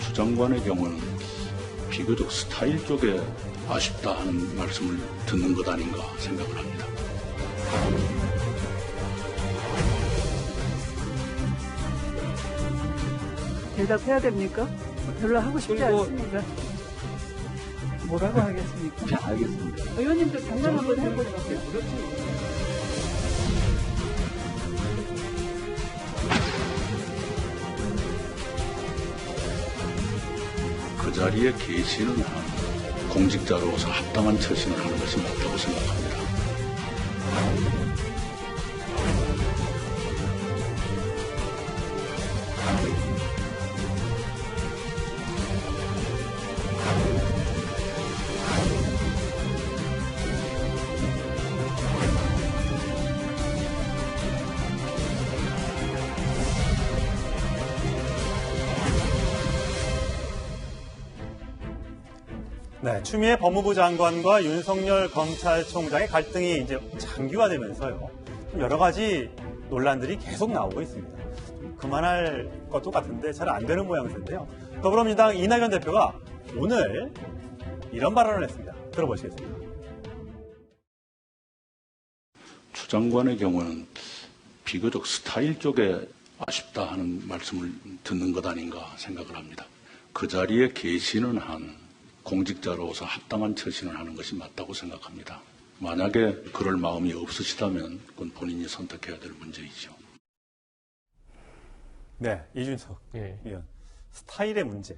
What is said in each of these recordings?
주 장관의 경우는 비교적 스타일 쪽에 아쉽다 하는 말씀을 듣는 것 아닌가 생각을 합니다. 대답해야 됩니까? 별로 하고 싶지 않습니다. 뭐라고 하겠습니까? 자, 알겠습니다. 의원님도 장난 한번 해보십시오. 그 자리에 계시는 한 공직자로서 합당한 처신을 하는 것이 맞다고 생각합니다. 네, 추미애 법무부 장관과 윤석열 검찰총장의 갈등이 이제 장기화되면서요. 여러 가지 논란들이 계속 나오고 있습니다. 좀 그만할 것도 같은데 잘 안 되는 모양새인데요. 더불어민주당 이낙연 대표가 오늘 이런 발언을 했습니다. 들어보시겠습니다. 추 장관의 경우는 비교적 스타일 쪽에 아쉽다 하는 말씀을 듣는 것 아닌가 생각을 합니다. 그 자리에 계시는 한 공직자로서 합당한 처신을 하는 것이 맞다고 생각합니다. 만약에 그럴 마음이 없으시다면 그건 본인이 선택해야 될 문제이죠. 네, 이준석 의원. 스타일의 문제.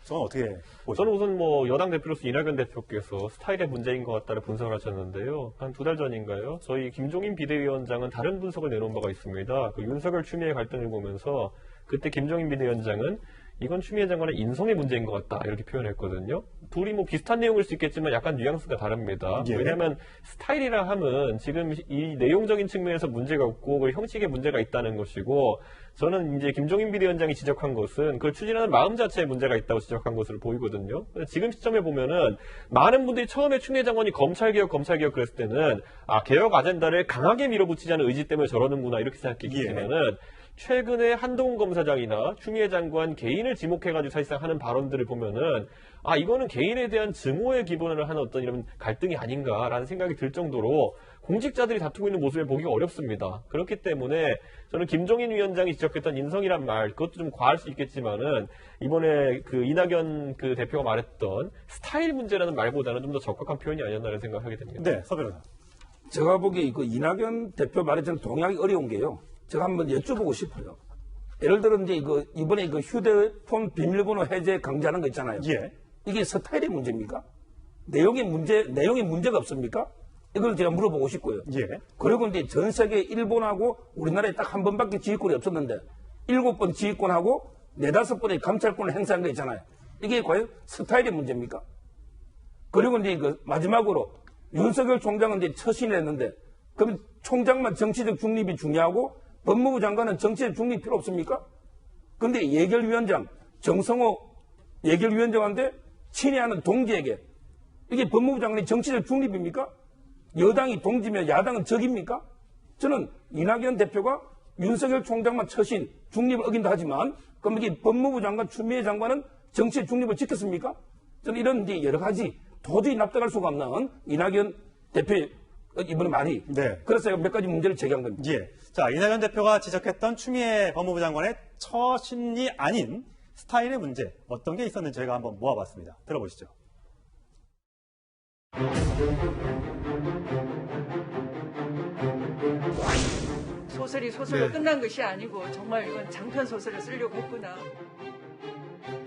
저는 어떻게 보시나요? 저는 우선 여당 대표로서 이낙연 대표께서 스타일의 문제인 것 같다는 분석을 하셨는데요. 한 2달 전인가요? 저희 김종인 비대위원장은 다른 분석을 내놓은 바가 있습니다. 그 윤석열 추미애 갈등을 보면서 그때 김종인 비대위원장은 이건 추미애 장관의 인성의 문제인 것 같다 이렇게 표현했거든요. 둘이 비슷한 내용일 수 있겠지만 약간 뉘앙스가 다릅니다. 예. 왜냐하면 스타일이라 함은 지금 이 내용적인 측면에서 문제가 없고 형식에 문제가 있다는 것이고, 저는 이제 김종인 비대위원장이 지적한 것은 그걸 추진하는 마음 자체에 문제가 있다고 지적한 것으로 보이거든요. 지금 시점에 보면은 많은 분들이 처음에 추미애 장관이 검찰개혁 그랬을 때는 개혁 아젠다를 강하게 밀어붙이자는 의지 때문에 저러는구나 이렇게 생각했겠지만은 최근에 한동훈 검사장이나 추미애 장관 개인을 지목해가지고 사실상 하는 발언들을 보면은 이거는 개인에 대한 증오의 기본을 하는 어떤 이런 갈등이 아닌가라는 생각이 들 정도로 공직자들이 다투고 있는 모습을 보기가 어렵습니다. 그렇기 때문에 저는 김종인 위원장이 지적했던 인성이란 말, 그것도 좀 과할 수 있겠지만은 이번에 그 이낙연 그 대표가 말했던 스타일 문제라는 말보다는 좀 더 적합한 표현이 아니었나라는 생각을 하게 됩니다. 네, 서 변호사. 제가 보기에 그 이낙연 대표 말에 저는 동의하기 어려운 게요. 제가 한번 여쭤보고 싶어요. 예를 들어 이제 이번에 휴대폰 비밀번호 해제 강제하는 거 있잖아요. 예. 이게 스타일의 문제입니까? 내용의 문제가 없습니까? 이걸 제가 물어보고 싶고요. 예. 그리고 이제 전 세계 일본하고 우리나라에 딱 한 번밖에 지휘권이 없었는데 7번 지휘권하고 4-5번의 감찰권을 행사한 거 있잖아요. 이게 과연 스타일의 문제입니까? 그리고 이제 마지막으로 윤석열 총장은 이제 처신을 했는데 그럼 총장만 정치적 중립이 중요하고 법무부 장관은 정치적 중립이 필요 없습니까? 그런데 예결위원장, 정성호 예결위원장한테 친애하는 동지에게 이게 법무부 장관이 정치적 중립입니까? 여당이 동지면 야당은 적입니까? 저는 이낙연 대표가 윤석열 총장만 처신, 중립을 어긴다 하지만 그럼 이게 법무부 장관, 추미애 장관은 정치적 중립을 지켰습니까? 저는 이런 이제 여러 가지 도저히 납득할 수가 없는 이낙연 대표의 이번에 말이. 네. 그래서 몇 가지 문제를 제기한 겁니다. 예. 자, 이낙연 대표가 지적했던 추미애 법무부 장관의 처신이 아닌 스타일의 문제, 어떤 게 있었는지 저희가 한번 모아봤습니다. 들어보시죠. 소설이 소설로 끝난 것이 아니고 정말 이건 장편 소설을 쓰려고 했구나.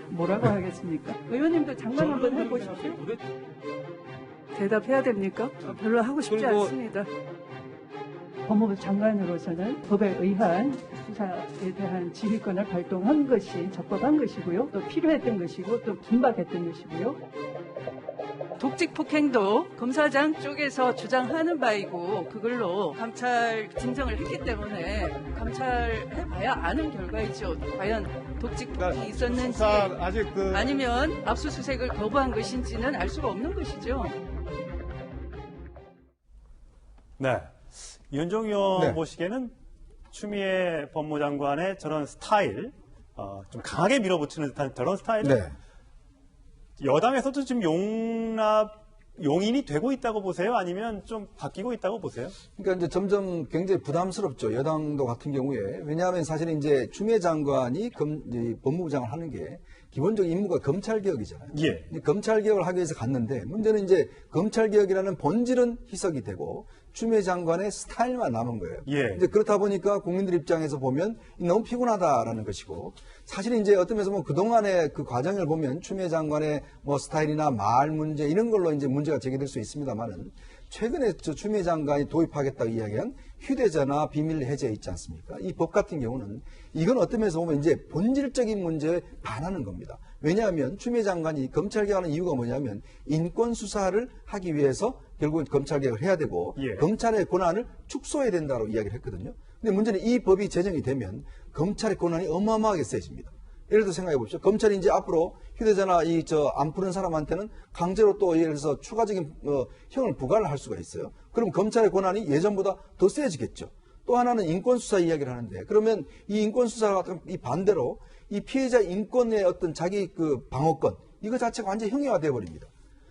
뭐라고 하겠습니까? 의원님도 장난 한번 해보십시오. 대답해야 됩니까? 별로 하고 싶지 않습니다. 법무부 장관으로서는 법에 의한 수사에 대한 지휘권을 발동한 것이 적법한 것이고요. 또 필요했던 것이고 또 긴박했던 것이고요. 독직 폭행도 검사장 쪽에서 주장하는 바이고 그걸로 감찰 진정을 했기 때문에 감찰해봐야 아는 결과이죠. 과연 독직 폭행이 있었는지 아직 아니면 압수수색을 거부한 것인지는 알 수가 없는 것이죠. 네. 이현종 의원 네. 보시기에는 추미애 법무장관의 저런 스타일, 좀 강하게 밀어붙이는 듯한 저런 스타일은 네. 여당에서도 지금 용인이 되고 있다고 보세요? 아니면 좀 바뀌고 있다고 보세요? 그러니까 이제 점점 굉장히 부담스럽죠. 여당도 같은 경우에. 왜냐하면 사실은 이제 추미애 장관이 이 법무부 장관을 하는 게 기본적인 임무가 검찰개혁이잖아요. 예. 이제 검찰개혁을 하기 위해서 갔는데 문제는 이제 검찰개혁이라는 본질은 희석이 되고 추미애 장관의 스타일만 남은 거예요. 예. 이제 그렇다 보니까 국민들 입장에서 보면 너무 피곤하다라는 것이고 사실 이제 어떤 면에서 뭐 그동안의 그 과정을 보면 추미애 장관의 뭐 스타일이나 말 문제 이런 걸로 이제 문제가 제기될 수 있습니다만은 최근에 추미애 장관이 도입하겠다고 이야기한 휴대전화 비밀 해제 있지 않습니까? 이 법 같은 경우는 이건 어떤 면에서 보면 이제 본질적인 문제에 반하는 겁니다. 왜냐하면 추미애 장관이 검찰개혁하는 이유가 뭐냐면 인권 수사를 하기 위해서 결국은 검찰개혁을 해야 되고 예. 검찰의 권한을 축소해야 된다고 이야기를 했거든요. 근데 문제는 이 법이 제정이 되면 검찰의 권한이 어마어마하게 세집니다. 예를 들어 생각해 보십시오. 검찰이 이제 앞으로 휴대전화 안 푸는 사람한테는 강제로 또 예를 들어서 추가적인 형을 부과를 할 수가 있어요. 그럼 검찰의 권한이 예전보다 더 세지겠죠. 또 하나는 인권수사 이야기를 하는데 그러면 이 인권수사 같은 이 반대로 이 피해자 인권의 어떤 자기 그 방어권 이거 자체가 완전히 형해화되어 버립니다.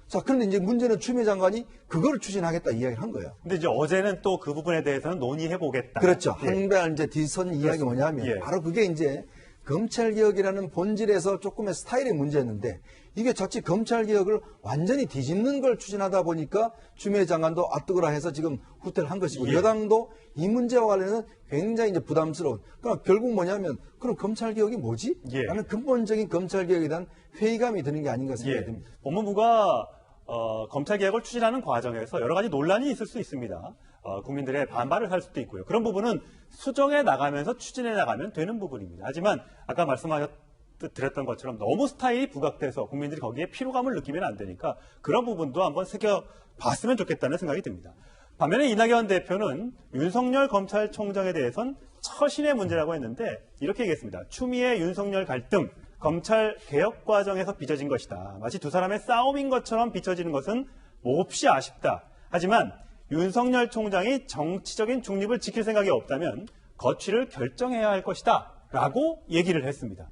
자, 그런데 이제 문제는 추미애 장관이 그거를 추진하겠다 이야기를 한 거예요. 근데 이제 어제는 또 그 부분에 대해서는 논의해보겠다. 그렇죠. 예. 한발 이제 뒤선 이야기가 뭐냐면 예. 바로 그게 이제 검찰개혁이라는 본질에서 조금의 스타일의 문제였는데 이게 자칫 검찰개혁을 완전히 뒤집는 걸 추진하다 보니까 추미애 장관도 아뜨거라 해서 지금 후퇴를 한 것이고 예. 여당도 이 문제와 관련해서 굉장히 이제 부담스러운 그러니까 결국 뭐냐면 그럼 검찰개혁이 뭐지? 예. 라는 근본적인 검찰개혁에 대한 회의감이 드는 게 아닌가 생각이 듭니다. 법무부가 검찰개혁을 추진하는 과정에서 여러 가지 논란이 있을 수 있습니다. 국민들의 반발을 할 수도 있고요. 그런 부분은 수정해 나가면서 추진해 나가면 되는 부분입니다. 하지만 아까 드렸던 것처럼 너무 스타일이 부각돼서 국민들이 거기에 피로감을 느끼면 안 되니까 그런 부분도 한번 새겨봤으면 좋겠다는 생각이 듭니다. 반면에 이낙연 대표는 윤석열 검찰총장에 대해선 처신의 문제라고 했는데 이렇게 얘기했습니다. 추미애 윤석열 갈등 검찰 개혁 과정에서 빚어진 것이다. 마치 두 사람의 싸움인 것처럼 비춰지는 것은 몹시 아쉽다. 하지만 윤석열 총장이 정치적인 중립을 지킬 생각이 없다면 거취를 결정해야 할 것이다. 라고 얘기를 했습니다.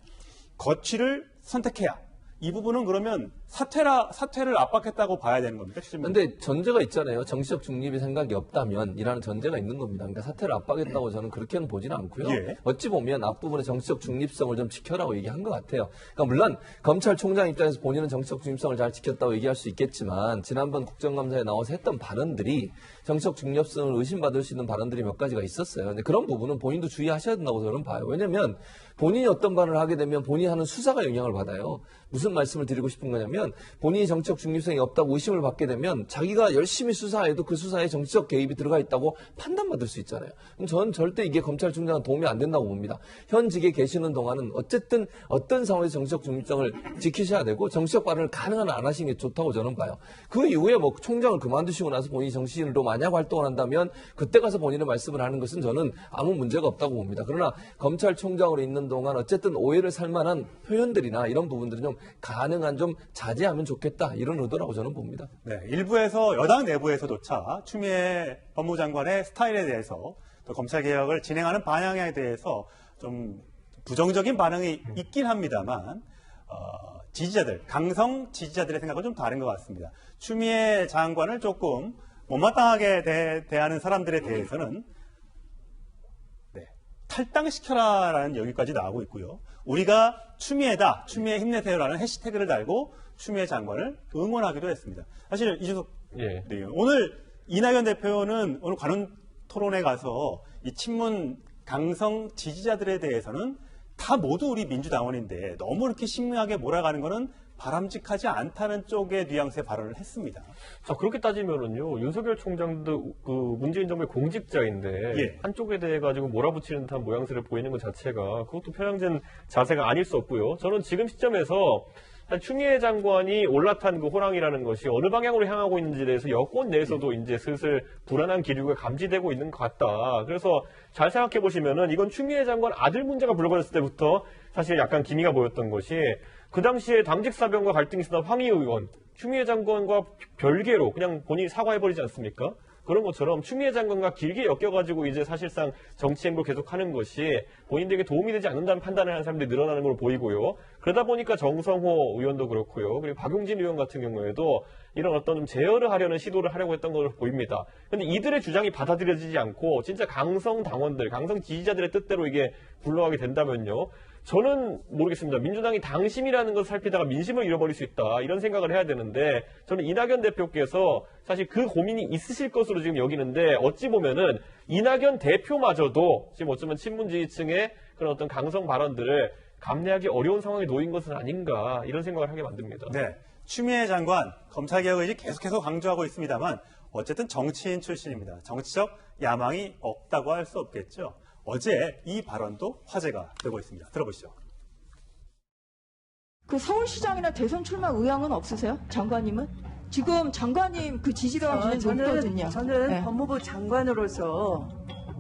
거취를 선택해야. 이 부분은 그러면 사퇴를 압박했다고 봐야 되는 겁니까? 그런데 전제가 있잖아요. 정치적 중립이 생각이 없다면 이라는 전제가 있는 겁니다. 그러니까 사퇴를 압박했다고 저는 그렇게는 보지는 않고요. 예. 어찌 보면 앞부분에 정치적 중립성을 좀 지켜라고 얘기한 것 같아요. 그러니까 물론 검찰총장 입장에서 본인은 정치적 중립성을 잘 지켰다고 얘기할 수 있겠지만 지난번 국정감사에 나와서 했던 발언들이 정치적 중립성을 의심받을 수 있는 발언들이 몇 가지가 있었어요. 근데 그런 부분은 본인도 주의하셔야 된다고 저는 봐요. 왜냐하면 본인이 어떤 발언을 하게 되면 본인이 하는 수사가 영향을 받아요. 무슨 말씀을 드리고 싶은 거냐면 본인이 정치적 중립성이 없다고 의심을 받게 되면 자기가 열심히 수사해도 그 수사에 정치적 개입이 들어가 있다고 판단받을 수 있잖아요. 그럼 저는 절대 이게 검찰총장은 도움이 안 된다고 봅니다. 현직에 계시는 동안은 어쨌든 어떤 상황에서 정치적 중립성을 지키셔야 되고 정치적 발언을 가능한 안 하시는 게 좋다고 저는 봐요. 그 이후에 뭐 총장을 그만두시고 나서 본인이 정치인으로 만약 활동을 한다면 그때 가서 본인의 말씀을 하는 것은 저는 아무 문제가 없다고 봅니다. 그러나 검찰총장으로 있는 동안 어쨌든 오해를 살 만한 표현들이나 이런 부분들은 좀 가능한 좀 자제하면 좋겠다 이런 의도라고 저는 봅니다. 네, 일부에서 여당 내부에서조차 추미애 법무장관의 스타일에 대해서 또 검찰개혁을 진행하는 방향에 대해서 좀 부정적인 반응이 있긴 합니다만 지지자들, 강성 지지자들의 생각은 좀 다른 것 같습니다. 추미애 장관을 조금 못마땅하게 대하는 사람들에 대해서는 탈당시켜라라는 여기까지 나오고 있고요. 우리가 추미애다, 추미애 힘내세요라는 해시태그를 달고 추미애 장관을 응원하기도 했습니다. 사실 이준석 네, 오늘 이낙연 대표는 오늘 관훈 토론에 가서 이 친문 강성 지지자들에 대해서는 다 모두 우리 민주당원인데 너무 이렇게 심하게 몰아가는 거는 바람직하지 않다는 쪽의 뉘앙스의 발언을 했습니다. 자, 그렇게 따지면은요, 윤석열 총장도 그 문재인 정부의 공직자인데, 예. 한쪽에 대해 가지고 몰아붙이는 듯한 모양새를 보이는 것 자체가 그것도 편향된 자세가 아닐 수 없고요. 저는 지금 시점에서 추미애 장관이 올라탄 그 호랑이라는 것이 어느 방향으로 향하고 있는지에 대해서 여권 내에서도 이제 슬슬 불안한 기류가 감지되고 있는 것 같다. 그래서 잘 생각해 보시면은 이건 추미애 장관 아들 문제가 불거졌을 때부터 사실 약간 기미가 보였던 것이 그 당시에 당직 사병과 갈등이 있었던 황희 의원, 추미애 장관과 별개로 그냥 본인이 사과해버리지 않습니까? 그런 것처럼 추미애 장관과 길게 엮여가지고 이제 사실상 정치 행보를 계속하는 것이 본인들에게 도움이 되지 않는다는 판단을 하는 사람들이 늘어나는 걸로 보이고요. 그러다 보니까 정성호 의원도 그렇고요. 그리고 박용진 의원 같은 경우에도 이런 어떤 좀 제어를 하려는 시도를 하려고 했던 걸로 보입니다. 그런데 이들의 주장이 받아들여지지 않고 진짜 강성 당원들, 강성 지지자들의 뜻대로 이게 굴러가게 된다면요. 저는 모르겠습니다. 민주당이 당심이라는 것을 살피다가 민심을 잃어버릴 수 있다. 이런 생각을 해야 되는데 저는 이낙연 대표께서 사실 그 고민이 있으실 것으로 지금 여기는데 어찌 보면은 이낙연 대표마저도 지금 어쩌면 친문지지층의 그런 어떤 강성 발언들을 감내하기 어려운 상황에 놓인 것은 아닌가 이런 생각을 하게 만듭니다. 네. 추미애 장관 검찰개혁 의지 계속해서 강조하고 있습니다만 어쨌든 정치인 출신입니다. 정치적 야망이 없다고 할 수 없겠죠. 어제 이 발언도 화제가 되고 있습니다. 들어보시죠. 그 서울시장이나 대선 출마 의향은 없으세요? 장관님은? 지금 장관님 그 지지도가 굉장히 높거든요. 저는 네. 법무부 장관으로서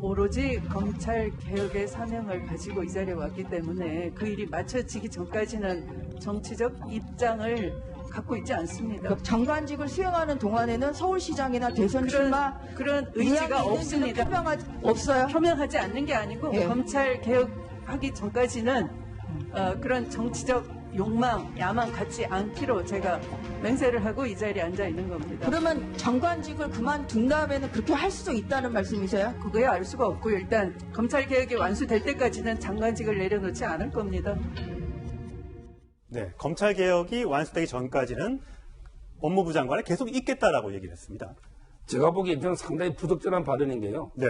오로지 검찰 개혁의 사명을 가지고 이 자리에 왔기 때문에 그 일이 마쳐지기 전까지는 정치적 입장을 갖고 있지 않습니다. 그 장관직을 수행하는 동안에는 서울시장이나 대선 출마 그런 의지가 없습니다. 없어요? 표명하지 않는 게 아니고 예. 검찰 개혁하기 전까지는 그런 정치적 욕망, 야망 갖지 않기로 제가 맹세를 하고 이 자리에 앉아 있는 겁니다. 그러면 장관직을 그만둔 다음에는 그렇게 할 수도 있다는 말씀이세요? 그거야 알 수가 없고요. 일단 검찰 개혁이 완수될 때까지는 장관직을 내려놓지 않을 겁니다. 네, 검찰개혁이 완수되기 전까지는 법무부 장관에 계속 있겠다라고 얘기를 했습니다. 제가 보기에 저는 상당히 부적절한 발언인 게요. 네,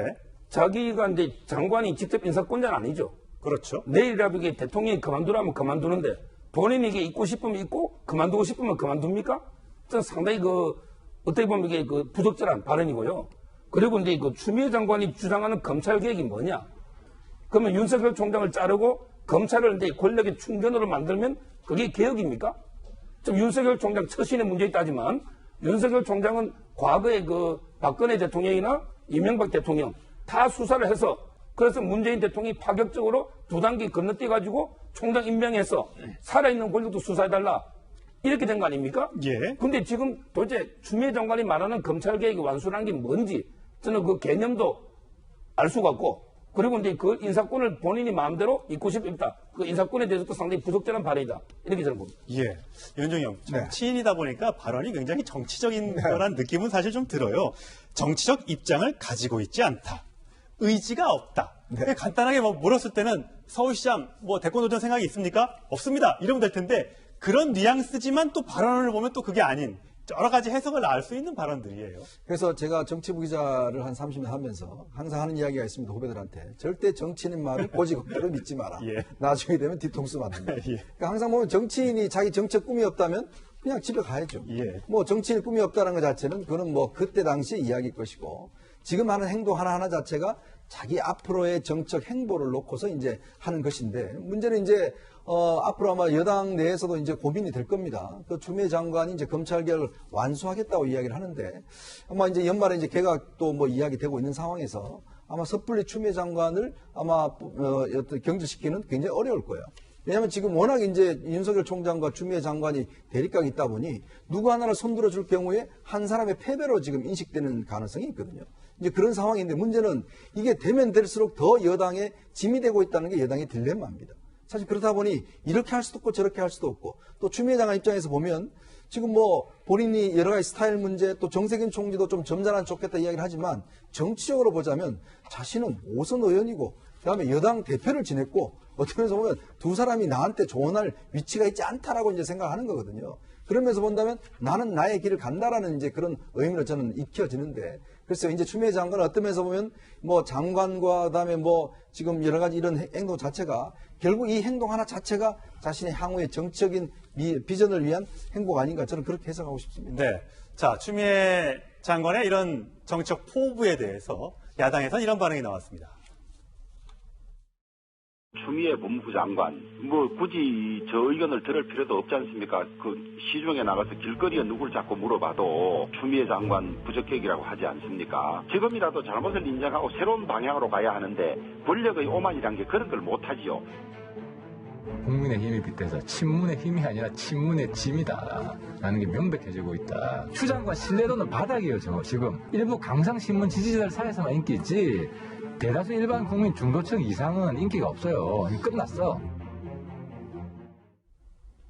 자기가 이제 장관이 직접 인사권자는 아니죠. 그렇죠. 내일이라도 이게 대통령이 그만두라면 그만두는데 본인이 이게 있고 싶으면 있고 그만두고 싶으면 그만둡니까? 저는 상당히 어떻게 보면 이게 부적절한 발언이고요. 그리고 이제 추미애 장관이 주장하는 검찰 개혁이 뭐냐? 그러면 윤석열 총장을 자르고 검찰을 이제 권력의 충전으로 만들면 그게 개혁입니까? 좀 윤석열 총장 처신에 문제 있다지만 윤석열 총장은 과거에 박근혜 대통령이나 이명박 대통령 다 수사를 해서 그래서 문재인 대통령이 파격적으로 두 단계 건너뛰어가지고 총장 임명해서 살아있는 권력도 수사해달라 이렇게 된 거 아닙니까? 예. 근데 지금 도대체 추미애 장관이 말하는 검찰 개혁이 완수라는 게 뭔지 저는 그 개념도 알 수가 없고 그리고 이제 그 인사권을 본인이 마음대로 있고 싶다. 그 인사권에 대해서도 상당히 부적절한 발언이다. 이렇게 저는 봅니다. 예. 윤종영, 정치인이다 보니까 발언이 굉장히 정치적인 거란 느낌은 사실 좀 들어요. 정치적 입장을 가지고 있지 않다. 의지가 없다. 간단하게 물었을 때는 서울시장 대권 도전 생각이 있습니까? 없습니다. 이러면 될 텐데 그런 뉘앙스지만 또 발언을 보면 또 그게 아닌 여러 가지 해석을 나올 수 있는 발언들이에요. 그래서 제가 정치부 기자를 한 30년 하면서 항상 하는 이야기가 있습니다. 후배들한테. 절대 정치인의 말을 꼬지겁대로 믿지 마라. 예. 나중에 되면 뒤통수 맞는다. 예. 그러니까 항상 보면 정치인이 자기 정책 꿈이 없다면 그냥 집에 가야죠. 예. 정치인의 꿈이 없다는 것 자체는 그거는 그때 당시 이야기일 것이고 지금 하는 행동 하나하나 자체가 자기 앞으로의 정책 행보를 놓고서 이제 하는 것인데 문제는 이제 앞으로 아마 여당 내에서도 이제 고민이 될 겁니다. 그 추미애 장관이 이제 검찰개혁을 완수하겠다고 이야기를 하는데 아마 이제 연말에 이제 개각도 이야기되고 있는 상황에서 아마 섣불리 추미애 장관을 아마 경질시키는 굉장히 어려울 거예요. 왜냐하면 지금 워낙 이제 윤석열 총장과 추미애 장관이 대립각이 있다 보니 누구 하나를 손들어 줄 경우에 한 사람의 패배로 지금 인식되는 가능성이 있거든요. 이제 그런 상황인데 문제는 이게 되면 될수록 더 여당에 짐이 되고 있다는 게 여당의 딜레마입니다. 사실 그렇다 보니 이렇게 할 수도 없고 저렇게 할 수도 없고 또 추미애 장관 입장에서 보면 지금 본인이 여러 가지 스타일 문제 또 정세균 총리도 좀 점잖으면 좋겠다 이야기를 하지만 정치적으로 보자면 자신은 5선 의원이고 그다음에 여당 대표를 지냈고 어떻게 면서 보면 두 사람이 나한테 조언할 위치가 있지 않다라고 이제 생각하는 거거든요. 그러면서 본다면 나는 나의 길을 간다라는 이제 그런 의미로 저는 익혀지는데 그래서 이제 추미애 장관은 어떤 면에서 보면 장관과 그다음에 지금 여러 가지 이런 행동 자체가 결국 이 행동 하나 자체가 자신의 향후의 정치적인 비전을 위한 행보가 아닌가 저는 그렇게 해석하고 싶습니다. 네. 자, 추미애 장관의 이런 정치적 포부에 대해서 야당에서는 이런 반응이 나왔습니다. 추미애 법무부 장관 뭐 굳이 저 의견을 들을 필요도 없지 않습니까? 그 시중에 나가서 길거리에 누굴 자꾸 물어봐도 추미애 장관 부적격이라고 하지 않습니까? 지금이라도 잘못을 인정하고 새로운 방향으로 가야 하는데 권력의 오만이란 게 그런 걸 못하지요. 국민의 힘이 빗대서 친문의 힘이 아니라 친문의 짐이다 라는 게 명백해지고 있다. 추 장관 신뢰도는 바닥이에요. 지금 일부 강상신문 지지자들 사이에서만 인기 있지 대다수 일반 국민 중도층 이상은 인기가 없어요. 끝났어.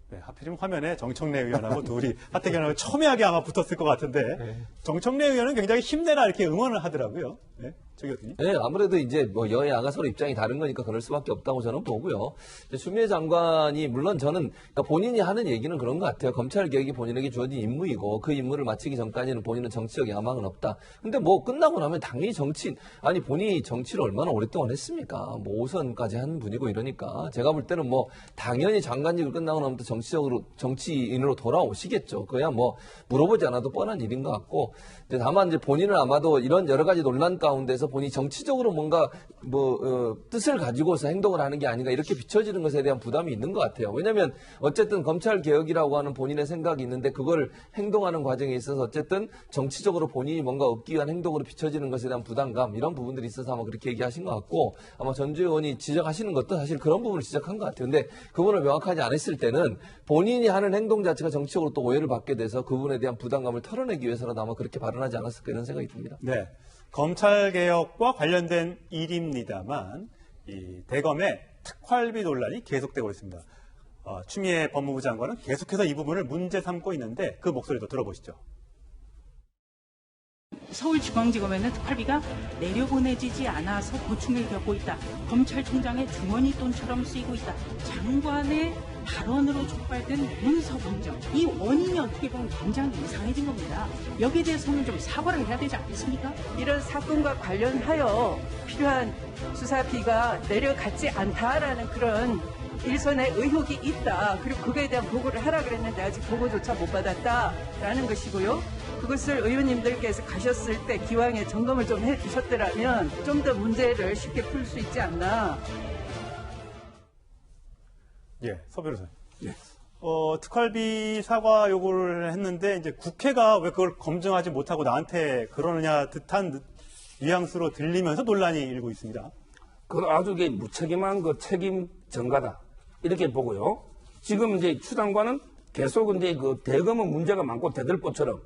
네, 하필이면 화면에 정청래 의원하고 둘이 하태경하고 첨예하게 아마 붙었을 것 같은데 정청래 의원은 굉장히 힘내라 이렇게 응원을 하더라고요. 네, 저 교수님. 네, 아무래도 이제 뭐 여야가 서로 입장이 다른 거니까 그럴 수밖에 없다고 저는 보고요. 추미애 장관이 물론 저는 그러니까 본인이 하는 얘기는 그런 것 같아요. 검찰 개혁이 본인에게 주어진 임무이고 그 임무를 마치기 전까지는 본인은 정치적 야망은 없다. 근데 뭐 끝나고 나면 당연히 아니 본인이 정치를 얼마나 오랫동안 했습니까? 뭐 5선까지 한 분이고 이러니까 제가 볼 때는 뭐 당연히 장관직을 끝나고 나면 또 정치인으로 돌아오시겠죠. 그야 뭐 물어보지 않아도 뻔한 일인 것 같고. 다만 이제 본인은 아마도 이런 여러 가지 논란 가운데서 본인이 정치적으로 뭔가 뜻을 가지고서 행동을 하는 게 아닌가 이렇게 비춰지는 것에 대한 부담이 있는 것 같아요. 왜냐하면 어쨌든 검찰 개혁이라고 하는 본인의 생각이 있는데 그걸 행동하는 과정에 있어서 어쨌든 정치적으로 본인이 뭔가 얻기 위한 행동으로 비춰지는 것에 대한 부담감 이런 부분들이 있어서 아마 그렇게 얘기하신 것 같고 아마 전주 의원이 지적하시는 것도 사실 그런 부분을 지적한 것 같아요. 근데 그분을 명확하지 않았을 때는 본인이 하는 행동 자체가 정치적으로 또 오해를 받게 돼서 그분에 대한 부담감을 털어내기 위해서라도 아마 그렇게 발언하지 않았을까 이런 생각이 듭니다. 네. 검찰개혁과 관련된 일입니다만 이 대검의 특활비 논란이 계속되고 있습니다. 추미애 법무부 장관은 계속해서 이 부분을 문제 삼고 있는데 그 목소리도 들어보시죠. 서울중앙지검에는 특활비가 내려보내지지 않아서 고충을 겪고 있다. 검찰총장의 주머니 돈처럼 쓰이고 있다. 장관의 발언으로 촉발된 문서 공정. 이 원인이 어떻게 보면 굉장히 이상해진 겁니다. 여기에 대해서는 좀 사과를 해야 되지 않겠습니까? 이런 사건과 관련하여 필요한 수사비가 내려갔지 않다라는 그런 일선의 의혹이 있다. 그리고 그거에 대한 보고를 하라 그랬는데 아직 보고조차 못 받았다라는 것이고요. 그것을 의원님들께서 가셨을 때 기왕에 점검을 좀 해주셨더라면 좀 더 문제를 쉽게 풀 수 있지 않나. 예, 서 변호사님. 예. 특활비 사과 요구를 했는데 이제 국회가 왜 그걸 검증하지 못하고 나한테 그러느냐 듯한 뉘앙스로 들리면서 논란이 일고 있습니다. 그 아주 무책임한 그 책임 전가다 이렇게 보고요. 지금 이제 추 장관은 계속 이제 그 대검은 문제가 많고 대들보처럼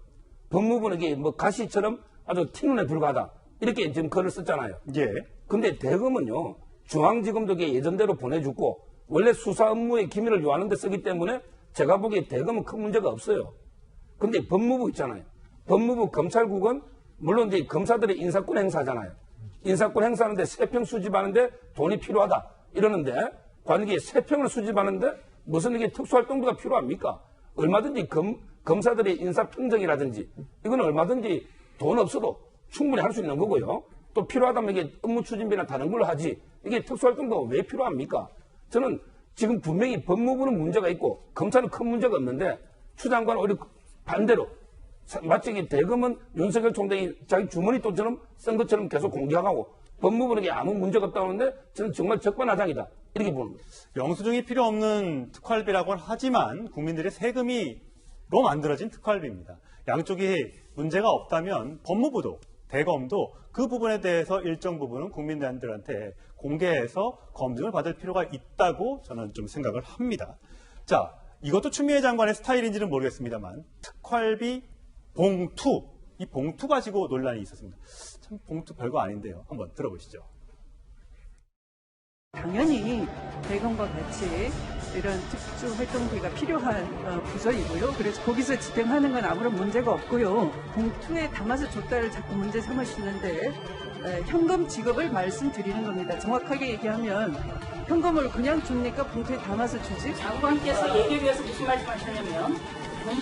법무부는 이게 뭐 가시처럼 아주 튀눈에 불과하다 이렇게 지금 글을 썼잖아요. 예. 근데 대검은요 중앙지검도 예전대로 보내주고 원래 수사 업무의 기밀을 요하는 데 쓰기 때문에 제가 보기에 대검은 큰 문제가 없어요. 근데 법무부 있잖아요. 법무부 검찰국은 물론 이제 검사들의 인사권 행사잖아요. 인사권 행사하는데 세평 수집하는데 돈이 필요하다 이러는데 관계 세평을 수집하는데 무슨 이게 특수활동비가 필요합니까? 얼마든지 검사들의 인사평정이라든지 이건 얼마든지 돈 없어도 충분히 할 수 있는 거고요. 또 필요하다면 이게 업무 추진비나 다른 걸로 하지 이게 특수활동비가 왜 필요합니까? 저는 지금 분명히 법무부는 문제가 있고 검찰은 큰 문제가 없는데 추 장관은 오히려 반대로 마치 대검은 윤석열 총장이 자기 주머니 돈처럼 쓴 것처럼 계속 공격하고 법무부는 아무 문제가 없다고 하는데 저는 정말 적반하장이다 이렇게 보는 거예요. 영수증이 필요 없는 특활비라고는 하지만 국민들의 세금이로 만들어진 특활비입니다. 양쪽이 문제가 없다면 법무부도 대검도 그 부분에 대해서 일정 부분은 국민들한테 공개해서 검증을 받을 필요가 있다고 저는 좀 생각을 합니다. 자, 이것도 추미애 장관의 스타일인지는 모르겠습니다만 특활비 봉투, 이 봉투 가지고 논란이 있었습니다. 참 봉투 별거 아닌데요. 한번 들어보시죠. 당연히 대검과 같이 이런 특수활동비가 필요한 부서이고요. 그래서 거기서 집행하는 건 아무런 문제가 없고요. 봉투에 담아서 줬다를 자꾸 문제 삼으시는데 현금 지급을 말씀드리는 겁니다. 정확하게 얘기하면 현금을 그냥 줍니까? 봉투에 담아서 주지? 장관께서 얘기를 위해서 무슨 말씀하셨냐면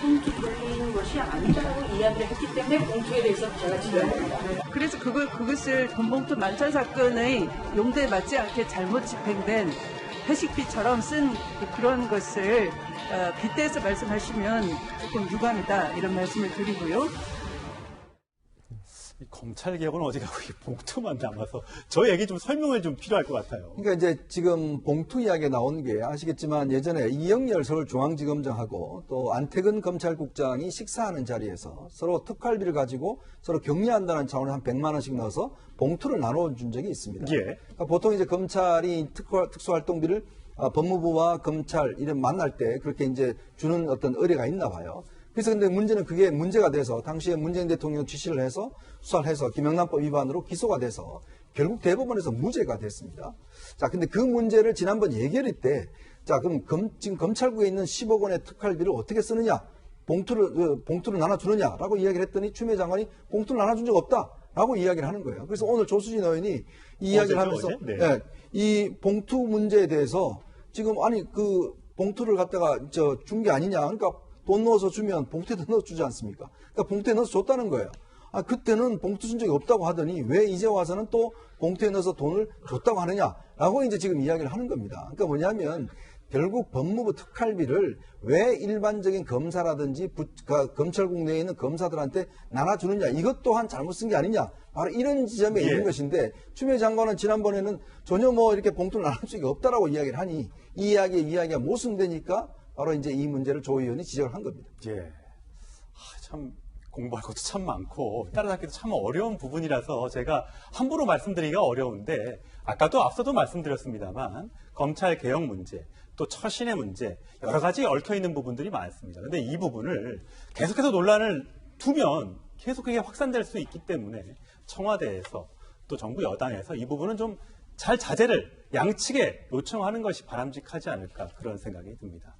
봉투 돌리는 것이 아니다라고 이야기를 했기 때문에 봉투에 대해서 제가 지적합니다. 그래서 그것을 돈봉투 만찬 사건의 용도에 맞지 않게 잘못 집행된 회식비처럼 쓴 그런 것을 빗대서 말씀하시면 조금 유감이다 이런 말씀을 드리고요. 이 검찰 개혁은 어디 가고 이 봉투만 남아서 저 얘기 좀 설명을 좀 필요할 것 같아요. 그러니까 이제 지금 봉투 이야기가 나온 게 아시겠지만 예전에 이영렬 서울중앙지검장하고 또 안태근 검찰국장이 식사하는 자리에서 서로 특활비를 가지고 서로 격려한다는 차원에서 한 100만 원씩 넣어서 봉투를 나눠준 적이 있습니다. 예. 그러니까 보통 이제 검찰이 특수활동비를 법무부와 검찰 이런 만날 때 그렇게 이제 주는 어떤 의례가 있나 봐요. 그래서 근데 문제는 그게 문제가 돼서 당시에 문재인 대통령 지시를 해서 수사를 해서 김영란법 위반으로 기소가 돼서 결국 대법원에서 무죄가 됐습니다. 자, 근데 그 문제를 지난번 예결위 때 자, 그럼 지금 검찰국에 있는 10억 원의 특활비를 어떻게 쓰느냐? 봉투를 나눠주느냐라고 이야기를 했더니 추미애 장관이 봉투를 나눠준 적 없다라고 이야기를 하는 거예요. 그래서 오늘 조수진 의원이 이 이야기를 하면서 네. 예, 이 봉투 문제에 대해서 지금 아니 그 봉투를 갖다가 준 게 아니냐. 그러니까 돈 넣어서 주면 봉투에다 넣어주지 않습니까? 그러니까 봉투에 넣어서 줬다는 거예요. 아, 그때는 봉투 준 적이 없다고 하더니 왜 이제 와서는 또 봉투에 넣어서 돈을 줬다고 하느냐라고 이제 지금 이야기를 하는 겁니다. 그러니까 뭐냐면 결국 법무부 특활비를 왜 일반적인 검사라든지 검찰국 내에 있는 검사들한테 나눠주느냐 이것 또한 잘못 쓴 게 아니냐 바로 이런 지점에 있는 것인데 추미애 장관은 지난번에는 전혀 뭐 이렇게 봉투를 나눠준 적이 없다라고 이야기를 하니 이 이야기가 모순되니까 바로 이제 이 문제를 조 의원이 지적을 한 겁니다. 예. 참 공부할 것도 참 많고 따라잡기도 참 어려운 부분이라서 제가 함부로 말씀드리기가 어려운데 아까도 앞서도 말씀드렸습니다만 검찰 개혁 문제 또 처신의 문제 여러 가지 얽혀있는 부분들이 많습니다. 그런데 이 부분을 계속해서 논란을 두면 계속 그게 확산될 수 있기 때문에 청와대에서 또 정부 여당에서 이 부분은 좀 잘 자제를 양측에 요청하는 것이 바람직하지 않을까 그런 생각이 듭니다.